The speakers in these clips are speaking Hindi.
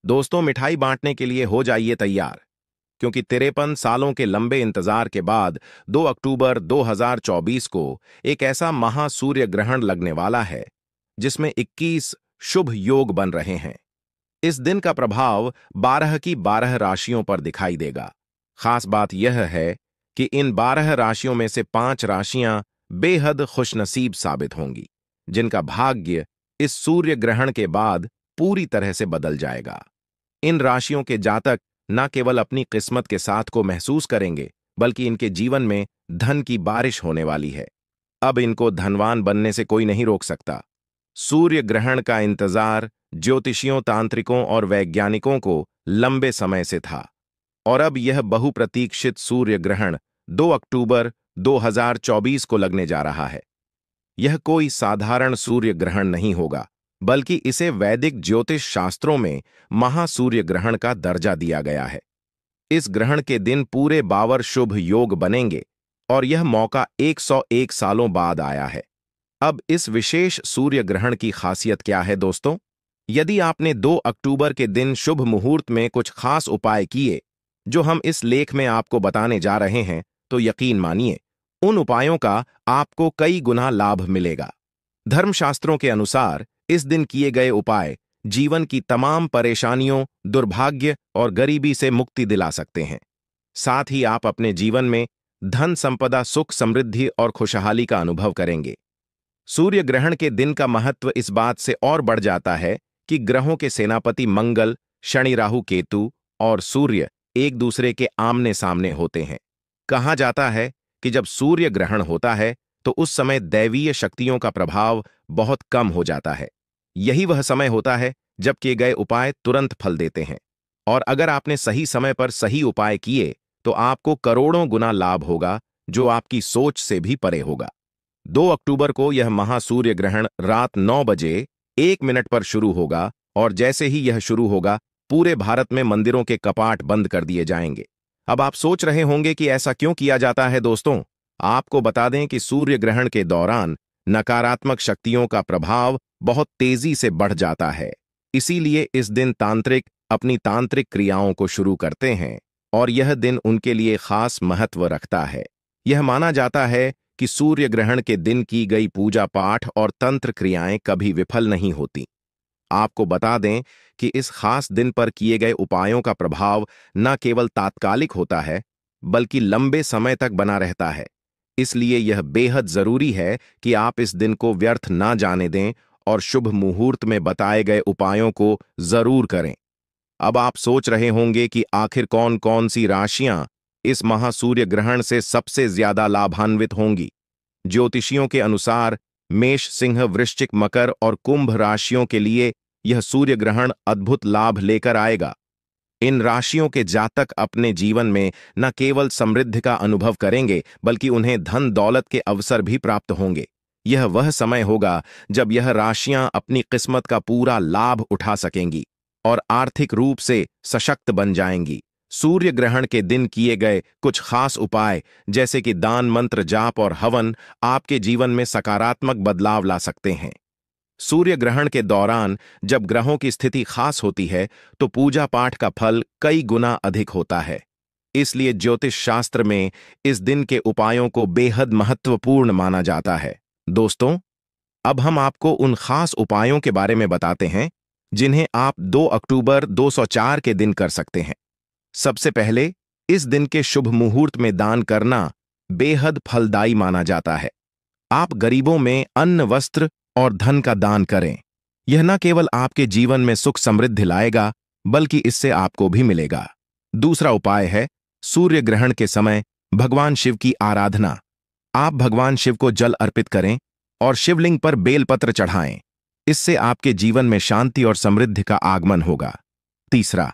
दोस्तों, मिठाई बांटने के लिए हो जाइए तैयार, क्योंकि 53 सालों के लंबे इंतजार के बाद 2 अक्टूबर 2024 को एक ऐसा महासूर्य ग्रहण लगने वाला है जिसमें 21 शुभ योग बन रहे हैं। इस दिन का प्रभाव 12 की 12 राशियों पर दिखाई देगा। खास बात यह है कि इन 12 राशियों में से 5 राशियां बेहद खुशनसीब साबित होंगी, जिनका भाग्य इस सूर्य ग्रहण के बाद पूरी तरह से बदल जाएगा। इन राशियों के जातक न केवल अपनी किस्मत के साथ को महसूस करेंगे, बल्कि इनके जीवन में धन की बारिश होने वाली है। अब इनको धनवान बनने से कोई नहीं रोक सकता। सूर्य ग्रहण का इंतजार ज्योतिषियों, तांत्रिकों और वैज्ञानिकों को लंबे समय से था, और अब यह बहुप्रतीक्षित सूर्य ग्रहण 2 अक्टूबर 2024 को लगने जा रहा है। यह कोई साधारण सूर्य ग्रहण नहीं होगा, बल्कि इसे वैदिक ज्योतिष शास्त्रों में महासूर्य ग्रहण का दर्जा दिया गया है। इस ग्रहण के दिन पूरे 52 शुभ योग बनेंगे, और यह मौका 101 सालों बाद आया है। अब इस विशेष सूर्य ग्रहण की खासियत क्या है दोस्तों? यदि आपने 2 अक्टूबर के दिन शुभ मुहूर्त में कुछ खास उपाय किए, जो हम इस लेख में आपको बताने जा रहे हैं, तो यकीन मानिए, उन उपायों का आपको कई गुना लाभ मिलेगा। धर्मशास्त्रों के अनुसार इस दिन किए गए उपाय जीवन की तमाम परेशानियों, दुर्भाग्य और गरीबी से मुक्ति दिला सकते हैं। साथ ही आप अपने जीवन में धन संपदा, सुख, समृद्धि और खुशहाली का अनुभव करेंगे। सूर्य ग्रहण के दिन का महत्व इस बात से और बढ़ जाता है कि ग्रहों के सेनापति मंगल, शनि, राहु, केतु और सूर्य एक दूसरे के आमने सामने होते हैं। कहा जाता है कि जब सूर्य ग्रहण होता है तो उस समय दैवीय शक्तियों का प्रभाव बहुत कम हो जाता है। यही वह समय होता है जब किए गए उपाय तुरंत फल देते हैं, और अगर आपने सही समय पर सही उपाय किए तो आपको करोड़ों गुना लाभ होगा, जो आपकी सोच से भी परे होगा। 2 अक्टूबर को यह महासूर्य ग्रहण रात 9 बजे 1 मिनट पर शुरू होगा, और जैसे ही यह शुरू होगा, पूरे भारत में मंदिरों के कपाट बंद कर दिए जाएंगे। अब आप सोच रहे होंगे कि ऐसा क्यों किया जाता है दोस्तों? आपको बता दें कि सूर्य ग्रहण के दौरान नकारात्मक शक्तियों का प्रभाव बहुत तेजी से बढ़ जाता है। इसीलिए इस दिन तांत्रिक अपनी तांत्रिक क्रियाओं को शुरू करते हैं, और यह दिन उनके लिए खास महत्व रखता है। यह माना जाता है कि सूर्य ग्रहण के दिन की गई पूजा पाठ और तंत्र क्रियाएं कभी विफल नहीं होती। आपको बता दें कि इस खास दिन पर किए गए उपायों का प्रभाव न केवल तात्कालिक होता है, बल्कि लंबे समय तक बना रहता है। इसलिए यह बेहद जरूरी है कि आप इस दिन को व्यर्थ ना जाने दें और शुभ मुहूर्त में बताए गए उपायों को जरूर करें। अब आप सोच रहे होंगे कि आखिर कौन कौन सी राशियां इस महासूर्य ग्रहण से सबसे ज्यादा लाभान्वित होंगी। ज्योतिषियों के अनुसार मेष, सिंह, वृश्चिक, मकर और कुंभ राशियों के लिए यह सूर्य ग्रहण अद्भुत लाभ लेकर आएगा। इन राशियों के जातक अपने जीवन में न केवल समृद्धि का अनुभव करेंगे, बल्कि उन्हें धन दौलत के अवसर भी प्राप्त होंगे। यह वह समय होगा जब यह राशियां अपनी किस्मत का पूरा लाभ उठा सकेंगी और आर्थिक रूप से सशक्त बन जाएंगी। सूर्य ग्रहण के दिन किए गए कुछ खास उपाय, जैसे कि दान, मंत्र, जाप और हवन, आपके जीवन में सकारात्मक बदलाव ला सकते हैं। सूर्य ग्रहण के दौरान जब ग्रहों की स्थिति खास होती है, तो पूजा पाठ का फल कई गुना अधिक होता है। इसलिए ज्योतिष शास्त्र में इस दिन के उपायों को बेहद महत्वपूर्ण माना जाता है। दोस्तों, अब हम आपको उन खास उपायों के बारे में बताते हैं जिन्हें आप 2 अक्टूबर 204 के दिन कर सकते हैं। सबसे पहले, इस दिन के शुभ मुहूर्त में दान करना बेहद फलदायी माना जाता है। आप गरीबों में अन्न, वस्त्र और धन का दान करें। यह न केवल आपके जीवन में सुख समृद्धि लाएगा, बल्कि इससे आपको भी मिलेगा। दूसरा उपाय है सूर्य ग्रहण के समय भगवान शिव की आराधना। आप भगवान शिव को जल अर्पित करें और शिवलिंग पर बेलपत्र चढ़ाएं। इससे आपके जीवन में शांति और समृद्धि का आगमन होगा। तीसरा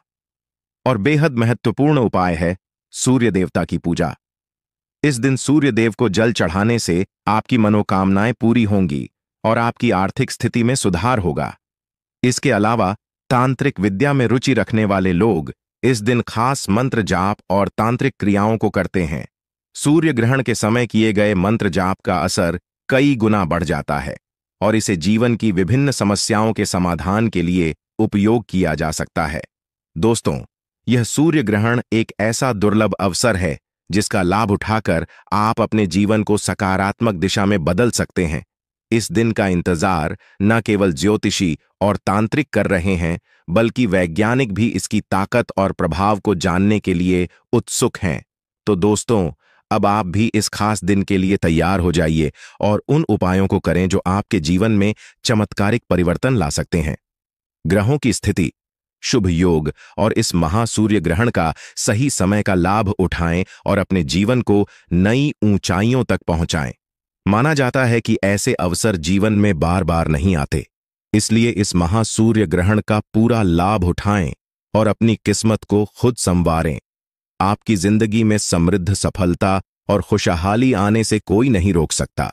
और बेहद महत्वपूर्ण उपाय है सूर्य देवता की पूजा। इस दिन सूर्य देव को जल चढ़ाने से आपकी मनोकामनाएं पूरी होंगी और आपकी आर्थिक स्थिति में सुधार होगा। इसके अलावा तांत्रिक विद्या में रुचि रखने वाले लोग इस दिन खास मंत्र जाप और तांत्रिक क्रियाओं को करते हैं। सूर्य ग्रहण के समय किए गए मंत्र जाप का असर कई गुना बढ़ जाता है, और इसे जीवन की विभिन्न समस्याओं के समाधान के लिए उपयोग किया जा सकता है। दोस्तों, यह सूर्य ग्रहण एक ऐसा दुर्लभ अवसर है जिसका लाभ उठाकर आप अपने जीवन को सकारात्मक दिशा में बदल सकते हैं। इस दिन का इंतजार न केवल ज्योतिषी और तांत्रिक कर रहे हैं, बल्कि वैज्ञानिक भी इसकी ताकत और प्रभाव को जानने के लिए उत्सुक हैं। तो दोस्तों, अब आप भी इस खास दिन के लिए तैयार हो जाइए और उन उपायों को करें जो आपके जीवन में चमत्कारिक परिवर्तन ला सकते हैं। ग्रहों की स्थिति, शुभ योग और इस महासूर्य ग्रहण का सही समय का लाभ उठाएं और अपने जीवन को नई ऊंचाइयों तक पहुंचाएं। माना जाता है कि ऐसे अवसर जीवन में बार बार नहीं आते, इसलिए इस महासूर्य ग्रहण का पूरा लाभ उठाएं और अपनी किस्मत को खुद संवारें। आपकी जिंदगी में समृद्ध, सफलता और खुशहाली आने से कोई नहीं रोक सकता।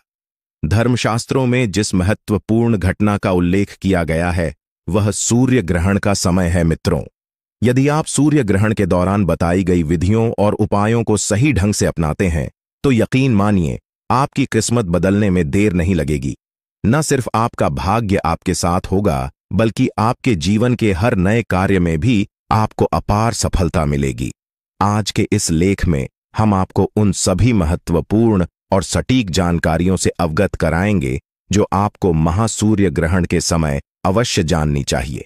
धर्मशास्त्रों में जिस महत्वपूर्ण घटना का उल्लेख किया गया है, वह सूर्य ग्रहण का समय है। मित्रों, यदि आप सूर्य ग्रहण के दौरान बताई गई विधियों और उपायों को सही ढंग से अपनाते हैं, तो यकीन मानिए आपकी किस्मत बदलने में देर नहीं लगेगी। न सिर्फ आपका भाग्य आपके साथ होगा, बल्कि आपके जीवन के हर नए कार्य में भी आपको अपार सफलता मिलेगी। आज के इस लेख में हम आपको उन सभी महत्वपूर्ण और सटीक जानकारियों से अवगत कराएंगे जो आपको महासूर्य ग्रहण के समय अवश्य जाननी चाहिए।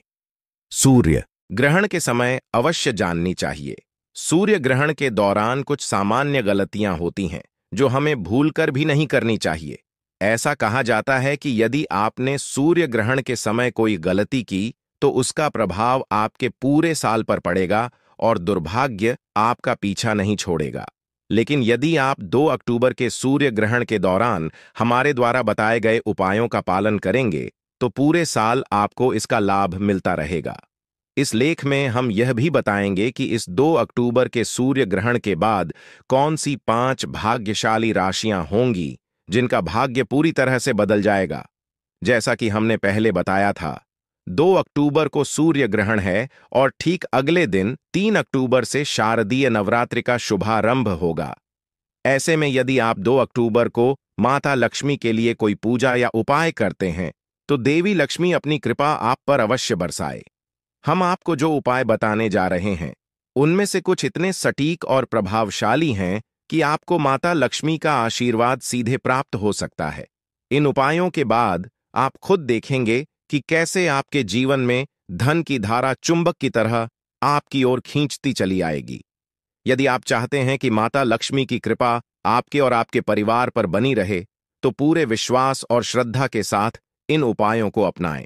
सूर्य ग्रहण के समय अवश्य जाननी चाहिए। सूर्य ग्रहण के दौरान कुछ सामान्य गलतियां होती हैं जो हमें भूलकर भी नहीं करनी चाहिए। ऐसा कहा जाता है कि यदि आपने सूर्य ग्रहण के समय कोई गलती की, तो उसका प्रभाव आपके पूरे साल पर पड़ेगा और दुर्भाग्य आपका पीछा नहीं छोड़ेगा। लेकिन यदि आप 2 अक्टूबर के सूर्य ग्रहण के दौरान हमारे द्वारा बताए गए उपायों का पालन करेंगे, तो पूरे साल आपको इसका लाभ मिलता रहेगा। इस लेख में हम यह भी बताएंगे कि इस 2 अक्टूबर के सूर्य ग्रहण के बाद कौन सी 5 भाग्यशाली राशियां होंगी जिनका भाग्य पूरी तरह से बदल जाएगा। जैसा कि हमने पहले बताया था, 2 अक्टूबर को सूर्य ग्रहण है और ठीक अगले दिन 3 अक्टूबर से शारदीय नवरात्रि का शुभारंभ होगा। ऐसे में यदि आप 2 अक्टूबर को माता लक्ष्मी के लिए कोई पूजा या उपाय करते हैं, तो देवी लक्ष्मी अपनी कृपा आप पर अवश्य बरसाए। हम आपको जो उपाय बताने जा रहे हैं, उनमें से कुछ इतने सटीक और प्रभावशाली हैं कि आपको माता लक्ष्मी का आशीर्वाद सीधे प्राप्त हो सकता है। इन उपायों के बाद आप खुद देखेंगे कि कैसे आपके जीवन में धन की धारा चुंबक की तरह आपकी ओर खींचती चली आएगी। यदि आप चाहते हैं कि माता लक्ष्मी की कृपा आपके और आपके परिवार पर बनी रहे, तो पूरे विश्वास और श्रद्धा के साथ इन उपायों को अपनाएं।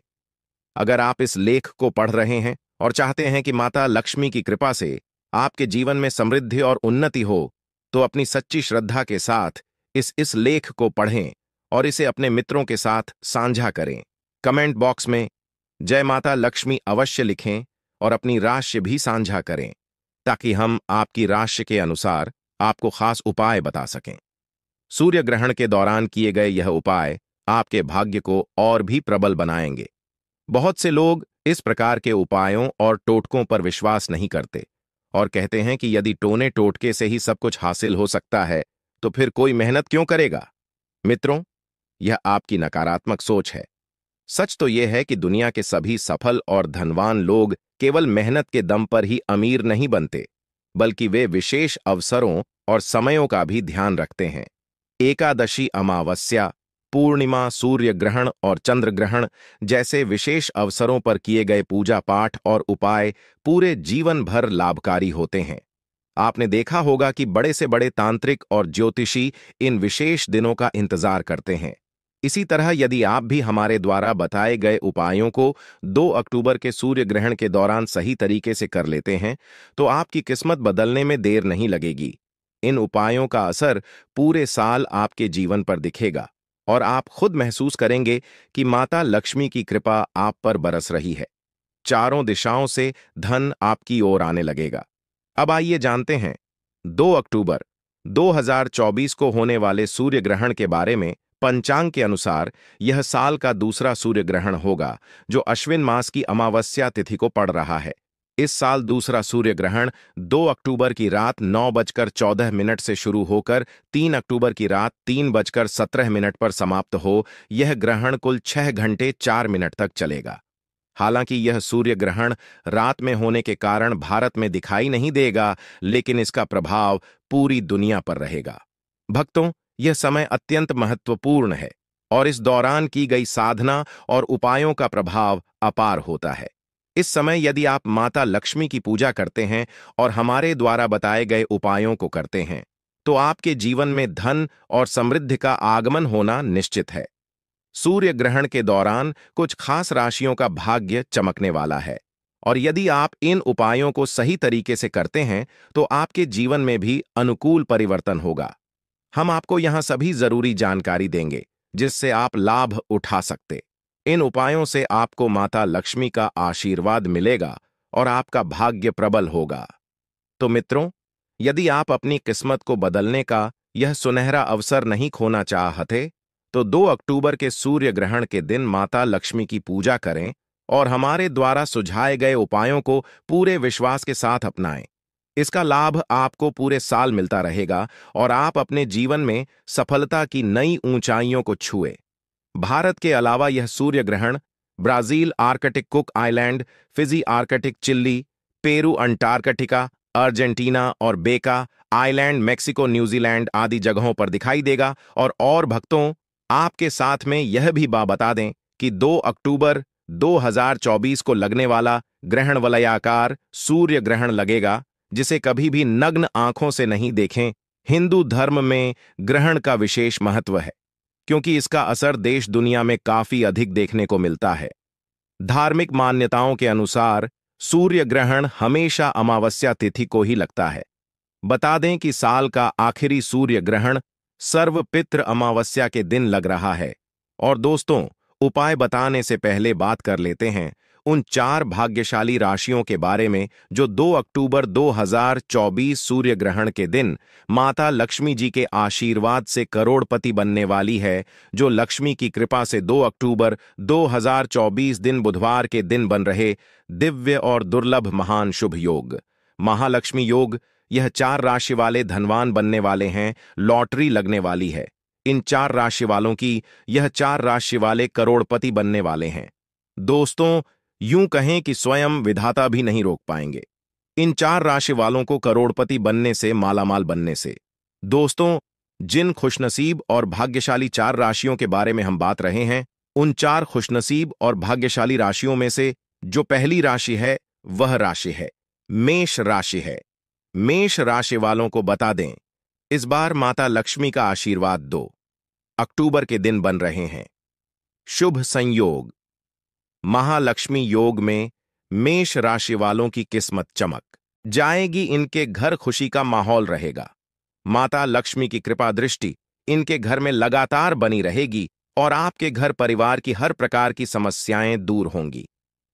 अगर आप इस लेख को पढ़ रहे हैं और चाहते हैं कि माता लक्ष्मी की कृपा से आपके जीवन में समृद्धि और उन्नति हो, तो अपनी सच्ची श्रद्धा के साथ इस लेख को पढ़ें और इसे अपने मित्रों के साथ साझा करें। कमेंट बॉक्स में जय माता लक्ष्मी अवश्य लिखें और अपनी राशि भी साझा करें, ताकि हम आपकी राशि के अनुसार आपको खास उपाय बता सकें। सूर्य ग्रहण के दौरान किए गए यह उपाय आपके भाग्य को और भी प्रबल बनाएंगे। बहुत से लोग इस प्रकार के उपायों और टोटकों पर विश्वास नहीं करते और कहते हैं कि यदि टोने टोटके से ही सब कुछ हासिल हो सकता है, तो फिर कोई मेहनत क्यों करेगा। मित्रों, यह आपकी नकारात्मक सोच है। सच तो यह है कि दुनिया के सभी सफल और धनवान लोग केवल मेहनत के दम पर ही अमीर नहीं बनते, बल्कि वे विशेष अवसरों और समयों का भी ध्यान रखते हैं। एकादशी, अमावस्या, पूर्णिमा, सूर्य ग्रहण और चंद्र ग्रहण जैसे विशेष अवसरों पर किए गए पूजा पाठ और उपाय पूरे जीवन भर लाभकारी होते हैं। आपने देखा होगा कि बड़े से बड़े तांत्रिक और ज्योतिषी इन विशेष दिनों का इंतजार करते हैं। इसी तरह यदि आप भी हमारे द्वारा बताए गए उपायों को 2 अक्टूबर के सूर्य ग्रहण के दौरान सही तरीके से कर लेते हैं, तो आपकी किस्मत बदलने में देर नहीं लगेगी। इन उपायों का असर पूरे साल आपके जीवन पर दिखेगा और आप खुद महसूस करेंगे कि माता लक्ष्मी की कृपा आप पर बरस रही है। चारों दिशाओं से धन आपकी ओर आने लगेगा। अब आइए जानते हैं 2 अक्टूबर 2024 को होने वाले सूर्य ग्रहण के बारे में। पंचांग के अनुसार यह साल का दूसरा सूर्य ग्रहण होगा, जो अश्विन मास की अमावस्या तिथि को पड़ रहा है। इस साल दूसरा सूर्य ग्रहण 2 अक्टूबर की रात 9:14 से शुरू होकर 3 अक्टूबर की रात 3:17 पर समाप्त हो। यह ग्रहण कुल 6 घंटे 4 मिनट तक चलेगा। हालांकि यह सूर्य ग्रहण रात में होने के कारण भारत में दिखाई नहीं देगा, लेकिन इसका प्रभाव पूरी दुनिया पर रहेगा। भक्तों, यह समय अत्यंत महत्वपूर्ण है और इस दौरान की गई साधना और उपायों का प्रभाव अपार होता है। इस समय यदि आप माता लक्ष्मी की पूजा करते हैं और हमारे द्वारा बताए गए उपायों को करते हैं, तो आपके जीवन में धन और समृद्धि का आगमन होना निश्चित है। सूर्य ग्रहण के दौरान कुछ खास राशियों का भाग्य चमकने वाला है और यदि आप इन उपायों को सही तरीके से करते हैं तो आपके जीवन में भी अनुकूल परिवर्तन होगा। हम आपको यहां सभी जरूरी जानकारी देंगे जिससे आप लाभ उठा सकते। इन उपायों से आपको माता लक्ष्मी का आशीर्वाद मिलेगा और आपका भाग्य प्रबल होगा। तो मित्रों, यदि आप अपनी किस्मत को बदलने का यह सुनहरा अवसर नहीं खोना चाहते, तो 2 अक्टूबर के सूर्य ग्रहण के दिन माता लक्ष्मी की पूजा करें और हमारे द्वारा सुझाए गए उपायों को पूरे विश्वास के साथ अपनाएं। इसका लाभ आपको पूरे साल मिलता रहेगा और आप अपने जीवन में सफलता की नई ऊंचाइयों को छुए। भारत के अलावा यह सूर्य ग्रहण Brazil, Arctic cook island, Fiji, Arctic chilli, Peru, Antarctica, Argentina और बेका आइलैंड, मेक्सिको, न्यूजीलैंड आदि जगहों पर दिखाई देगा। और भक्तों, आपके साथ में यह भी बता दें कि 2 अक्टूबर 2024 को लगने वाला ग्रहण वलयाकार सूर्य ग्रहण लगेगा, जिसे कभी भी नग्न आंखों से नहीं देखें। हिंदू धर्म में ग्रहण का विशेष महत्व है क्योंकि इसका असर देश दुनिया में काफी अधिक देखने को मिलता है। धार्मिक मान्यताओं के अनुसार सूर्य ग्रहण हमेशा अमावस्या तिथि को ही लगता है। बता दें कि साल का आखिरी सूर्य ग्रहण सर्वपित्र अमावस्या के दिन लग रहा है। और दोस्तों, उपाय बताने से पहले बात कर लेते हैं उन 4 भाग्यशाली राशियों के बारे में जो 2 अक्टूबर 2024 सूर्य ग्रहण के दिन माता लक्ष्मी जी के आशीर्वाद से करोड़पति बनने वाली है, जो लक्ष्मी की कृपा से 2 अक्टूबर 2024 दिन बुधवार के दिन बन रहे दिव्य और दुर्लभ महान शुभ योग, महालक्ष्मी योग। यह 4 राशि वाले धनवान बनने वाले हैं, लॉटरी लगने वाली है। इन 4 राशि वालों की यह 4 राशि वाले करोड़पति बनने वाले हैं। दोस्तों, यूं कहें कि स्वयं विधाता भी नहीं रोक पाएंगे इन 4 राशि वालों को करोड़पति बनने से, मालामाल बनने से। दोस्तों, जिन खुशनसीब और भाग्यशाली 4 राशियों के बारे में हम बात रहे हैं, उन 4 खुशनसीब और भाग्यशाली राशियों में से जो पहली राशि है वह राशि है मेष राशि है। मेष राशि वालों को बता दें, इस बार माता लक्ष्मी का आशीर्वाद 2 अक्टूबर के दिन बन रहे हैं। शुभ संयोग महालक्ष्मी योग में मेष राशि वालों की किस्मत चमक जाएगी। इनके घर खुशी का माहौल रहेगा। माता लक्ष्मी की कृपा दृष्टि इनके घर में लगातार बनी रहेगी और आपके घर परिवार की हर प्रकार की समस्याएं दूर होंगी।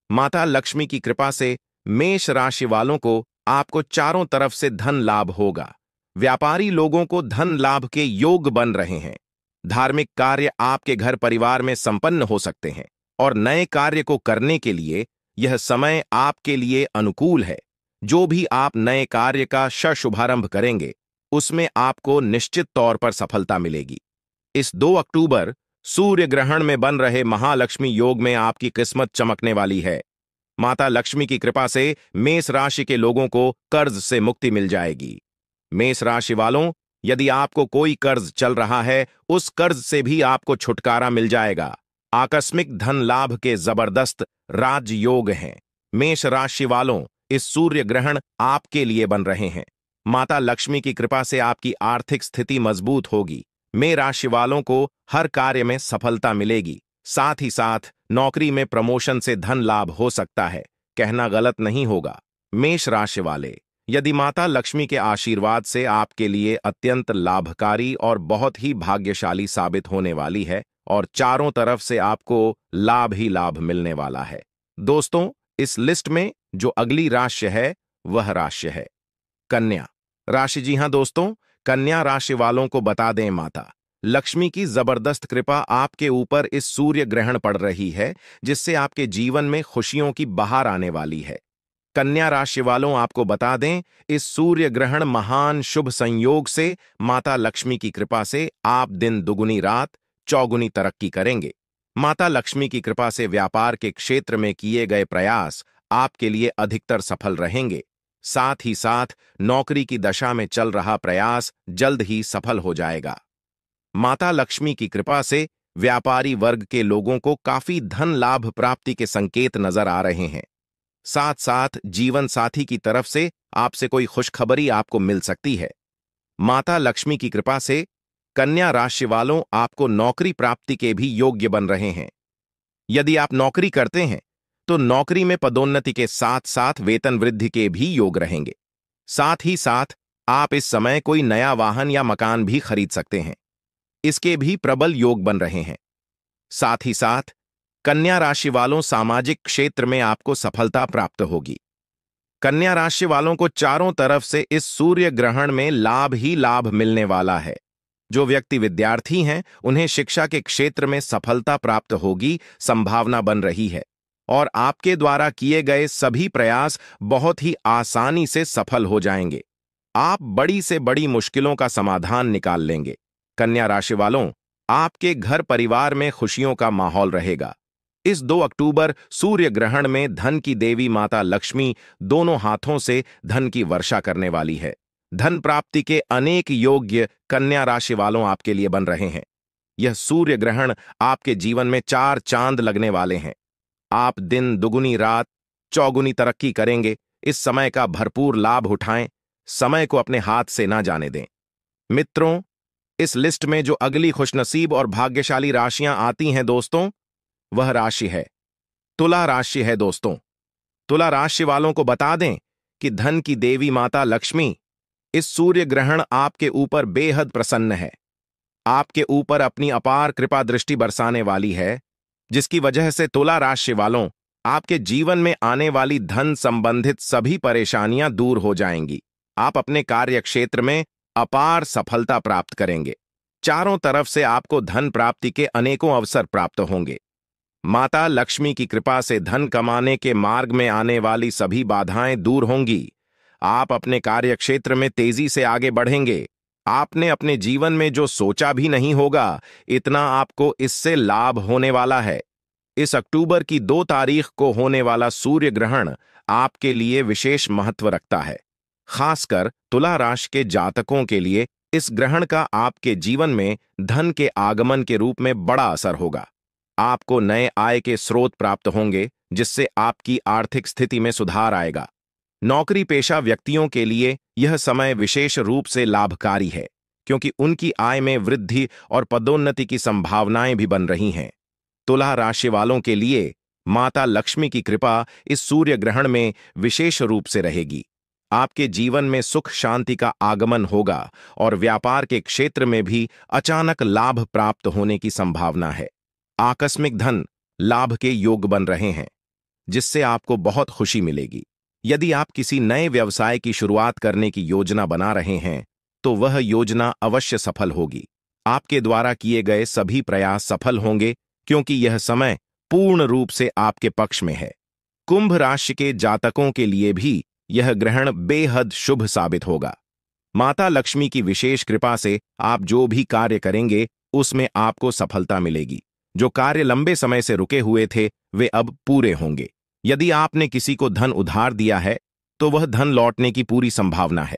माता लक्ष्मी की कृपा से मेष राशि वालों को आपको चारों तरफ से धन लाभ होगा। व्यापारी लोगों को धन लाभ के योग बन रहे हैं। धार्मिक कार्य आपके घर परिवार में संपन्न हो सकते हैं और नए कार्य को करने के लिए यह समय आपके लिए अनुकूल है। जो भी आप नए कार्य का शुभारंभ करेंगे, उसमें आपको निश्चित तौर पर सफलता मिलेगी। इस 2 अक्टूबर सूर्य ग्रहण में बन रहे महालक्ष्मी योग में आपकी किस्मत चमकने वाली है। माता लक्ष्मी की कृपा से मेष राशि के लोगों को कर्ज से मुक्ति मिल जाएगी। मेष राशि वालों, यदि आपको कोई कर्ज चल रहा है, उस कर्ज से भी आपको छुटकारा मिल जाएगा। आकस्मिक धन लाभ के जबरदस्त राजयोग हैं। मेष राशि वालों, इस सूर्य ग्रहण आपके लिए बन रहे हैं। माता लक्ष्मी की कृपा से आपकी आर्थिक स्थिति मजबूत होगी। मेष राशि वालों को हर कार्य में सफलता मिलेगी। साथ ही साथ नौकरी में प्रमोशन से धन लाभ हो सकता है, कहना गलत नहीं होगा। मेष राशि वाले, यदि माता लक्ष्मी के आशीर्वाद से आपके लिए अत्यंत लाभकारी और बहुत ही भाग्यशाली साबित होने वाली है और चारों तरफ से आपको लाभ ही लाभ मिलने वाला है। दोस्तों, इस लिस्ट में जो अगली राशि है वह राशि है कन्या राशि। जी हां दोस्तों, कन्या राशि वालों को बता दें, माता लक्ष्मी की जबरदस्त कृपा आपके ऊपर इस सूर्य ग्रहण पड़ रही है, जिससे आपके जीवन में खुशियों की बहार आने वाली है। कन्या राशि वालों, आपको बता दें, इस सूर्य ग्रहण महान शुभ संयोग से माता लक्ष्मी की कृपा से आप दिन दुगुनी रात चौगुनी तरक्की करेंगे। माता लक्ष्मी की कृपा से व्यापार के क्षेत्र में किए गए प्रयास आपके लिए अधिकतर सफल रहेंगे। साथ ही साथ नौकरी की दशा में चल रहा प्रयास जल्द ही सफल हो जाएगा। माता लक्ष्मी की कृपा से व्यापारी वर्ग के लोगों को काफी धन लाभ प्राप्ति के संकेत नजर आ रहे हैं। साथ साथ जीवन साथी की तरफ से आपसे कोई खुशखबरी आपको मिल सकती है। माता लक्ष्मी की कृपा से कन्या राशि वालों आपको नौकरी प्राप्ति के भी योग्य बन रहे हैं। यदि आप नौकरी करते हैं तो नौकरी में पदोन्नति के साथ साथ वेतन वृद्धि के भी योग रहेंगे। साथ ही साथ आप इस समय कोई नया वाहन या मकान भी खरीद सकते हैं, इसके भी प्रबल योग बन रहे हैं। साथ ही साथ कन्या राशि वालों सामाजिक क्षेत्र में आपको सफलता प्राप्त होगी। कन्या राशि वालों को चारों तरफ से इस सूर्य ग्रहण में लाभ ही लाभ मिलने वाला है। जो व्यक्ति विद्यार्थी हैं उन्हें शिक्षा के क्षेत्र में सफलता प्राप्त होगी, संभावना बन रही है और आपके द्वारा किए गए सभी प्रयास बहुत ही आसानी से सफल हो जाएंगे। आप बड़ी से बड़ी मुश्किलों का समाधान निकाल लेंगे। कन्या राशि वालों, आपके घर परिवार में खुशियों का माहौल रहेगा। इस 2 अक्टूबर सूर्य ग्रहण में धन की देवी माता लक्ष्मी दोनों हाथों से धन की वर्षा करने वाली है। धन प्राप्ति के अनेक योग्य कन्या राशि वालों आपके लिए बन रहे हैं। यह सूर्य ग्रहण आपके जीवन में 4 चांद लगने वाले हैं। आप दिन दुगुनी रात चौगुनी तरक्की करेंगे। इस समय का भरपूर लाभ उठाएं, समय को अपने हाथ से ना जाने दें। मित्रों, इस लिस्ट में जो अगली खुशनसीब और भाग्यशाली राशियां आती हैं दोस्तों, वह राशि है तुला राशि है। दोस्तों, तुला राशि वालों को बता दें कि धन की देवी माता लक्ष्मी इस सूर्य ग्रहण आपके ऊपर बेहद प्रसन्न है। आपके ऊपर अपनी अपार कृपा दृष्टि बरसाने वाली है, जिसकी वजह से तुला राशि वालों आपके जीवन में आने वाली धन संबंधित सभी परेशानियां दूर हो जाएंगी। आप अपने कार्य क्षेत्र में अपार सफलता प्राप्त करेंगे। चारों तरफ से आपको धन प्राप्ति के अनेकों अवसर प्राप्त होंगे। माता लक्ष्मी की कृपा से धन कमाने के मार्ग में आने वाली सभी बाधाएं दूर होंगी। आप अपने कार्य क्षेत्र में तेजी से आगे बढ़ेंगे। आपने अपने जीवन में जो सोचा भी नहीं होगा, इतना आपको इससे लाभ होने वाला है। इस अक्टूबर की 2 तारीख को होने वाला सूर्य ग्रहण आपके लिए विशेष महत्व रखता है। खासकर तुला राशि के जातकों के लिए इस ग्रहण का आपके जीवन में धन के आगमन के रूप में बड़ा असर होगा। आपको नए आय के स्रोत प्राप्त होंगे, जिससे आपकी आर्थिक स्थिति में सुधार आएगा। नौकरी पेशा व्यक्तियों के लिए यह समय विशेष रूप से लाभकारी है, क्योंकि उनकी आय में वृद्धि और पदोन्नति की संभावनाएं भी बन रही हैं। तुला राशि वालों के लिए माता लक्ष्मी की कृपा इस सूर्य ग्रहण में विशेष रूप से रहेगी। आपके जीवन में सुख शांति का आगमन होगा और व्यापार के क्षेत्र में भी अचानक लाभ प्राप्त होने की संभावना है। आकस्मिक धन लाभ के योग बन रहे हैं, जिससे आपको बहुत खुशी मिलेगी। यदि आप किसी नए व्यवसाय की शुरुआत करने की योजना बना रहे हैं, तो वह योजना अवश्य सफल होगी। आपके द्वारा किए गए सभी प्रयास सफल होंगे, क्योंकि यह समय पूर्ण रूप से आपके पक्ष में है। कुंभ राशि के जातकों के लिए भी यह ग्रहण बेहद शुभ साबित होगा। माता लक्ष्मी की विशेष कृपा से आप जो भी कार्य करेंगे, उसमें आपको सफलता मिलेगी। जो कार्य लंबे समय से रुके हुए थे, वे अब पूरे होंगे। यदि आपने किसी को धन उधार दिया है, तो वह धन लौटने की पूरी संभावना है।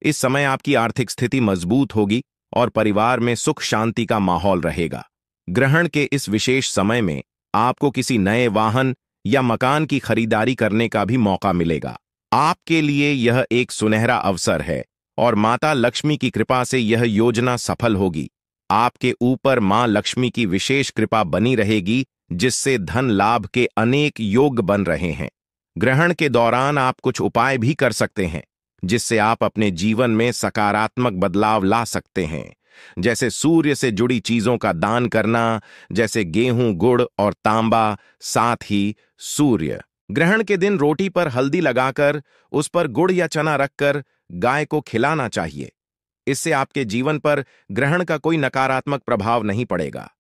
इस समय आपकी आर्थिक स्थिति मजबूत होगी और परिवार में सुख शांति का माहौल रहेगा। ग्रहण के इस विशेष समय में आपको किसी नए वाहन या मकान की खरीदारी करने का भी मौका मिलेगा। आपके लिए यह एक सुनहरा अवसर है और माता लक्ष्मी की कृपा से यह योजना सफल होगी। आपके ऊपर मां लक्ष्मी की विशेष कृपा बनी रहेगी, जिससे धन लाभ के अनेक योग बन रहे हैं। ग्रहण के दौरान आप कुछ उपाय भी कर सकते हैं, जिससे आप अपने जीवन में सकारात्मक बदलाव ला सकते हैं। जैसे सूर्य से जुड़ी चीजों का दान करना, जैसे गेहूं, गुड़ और तांबा। साथ ही सूर्य ग्रहण के दिन रोटी पर हल्दी लगाकर उस पर गुड़ या चना रखकर गाय को खिलाना चाहिए। इससे आपके जीवन पर ग्रहण का कोई नकारात्मक प्रभाव नहीं पड़ेगा।